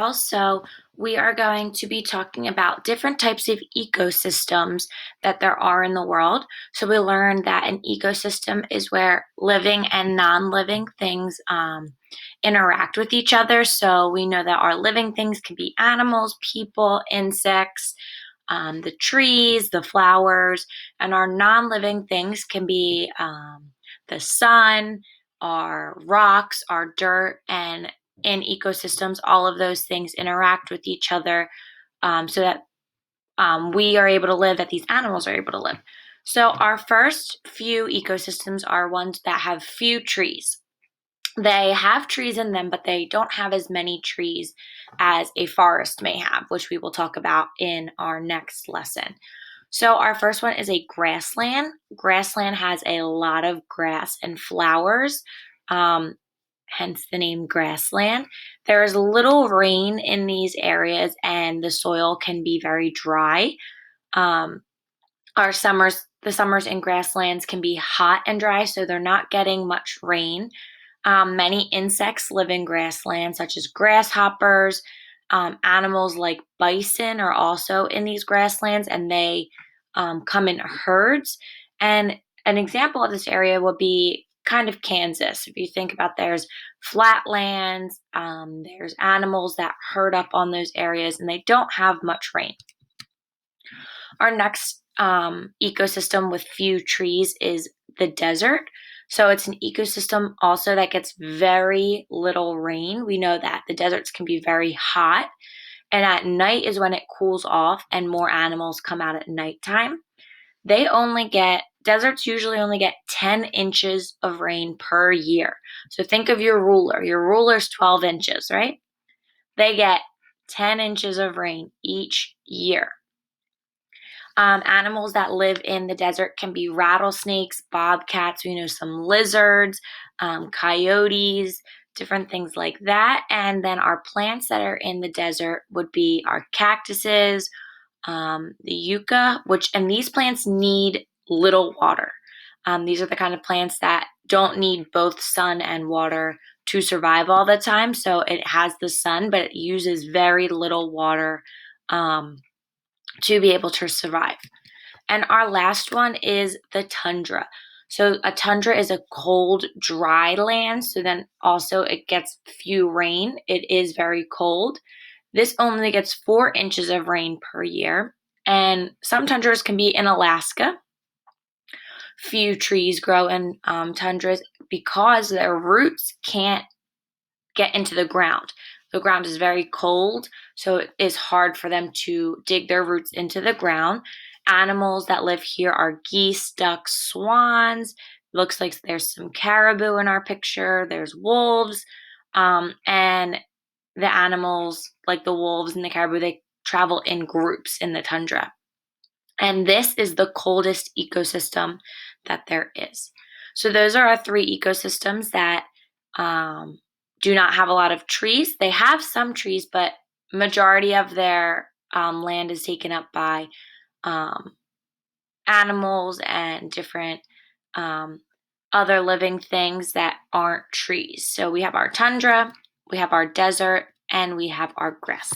Also, we are going to be talking about different types of ecosystems that there are in the world. So, we learned that an ecosystem is where living and non living things interact with each other. So, we know that our living things can be animals, people, insects, the trees, the flowers, and our non living things can be the sun, our rocks, our dirt, and in ecosystems, all of those things interact with each other so that we are able to live, that these animals are able to live. So, our first few ecosystems are ones that have few trees. They have trees in them, but they don't have as many trees as a forest may have, which we will talk about in our next lesson. So, our first one is a grassland. Grassland has a lot of grass and flowers. Um, Hence the name grassland. There is little rain in these areas, and the soil can be very dry. Um, the summers in grasslands can be hot and dry, so they're not getting much rain. Many insects live in grasslands, such as grasshoppers. Animals like bison are also in these grasslands, and they come in herds. And an example of this area would be kind of Kansas. If you think about there's flatlands, there's animals that herd up on those areas, and they don't have much rain. Our next ecosystem with few trees is the desert. So it's an ecosystem also that gets very little rain. We know that the deserts can be very hot, and at night is when it cools off and more animals come out at nighttime. Deserts usually only get 10 inches of rain per year. So think of your ruler. Your ruler's 12 inches, right? They get 10 inches of rain each year. Animals that live in the desert can be rattlesnakes, bobcats, we know some lizards, coyotes, different things like that. And then our plants that are in the desert would be our cactuses, the yucca, and these plants need little water. These are the kind of plants that don't need both sun and water to survive all the time. So it has the sun, but it uses very little water to be able to survive. And our last one is the tundra. So a tundra is a cold, dry land. So then also it gets few rain. It is very cold. This only gets 4 inches of rain per year. And some tundras can be in Alaska. Few trees grow in tundras because their roots can't get into the ground. The ground is very cold, so it is hard for them to dig their roots into the ground. Animals that live here are geese, ducks, swans. Looks like there's some caribou in our picture. There's wolves. And the animals, like the wolves and the caribou, they travel in groups in the tundra. And this is the coldest ecosystem that there is. So those are our three ecosystems that do not have a lot of trees. They have some trees, but majority of their land is taken up by animals and different other living things that aren't trees. So we have our tundra, we have our desert, and we have our grass.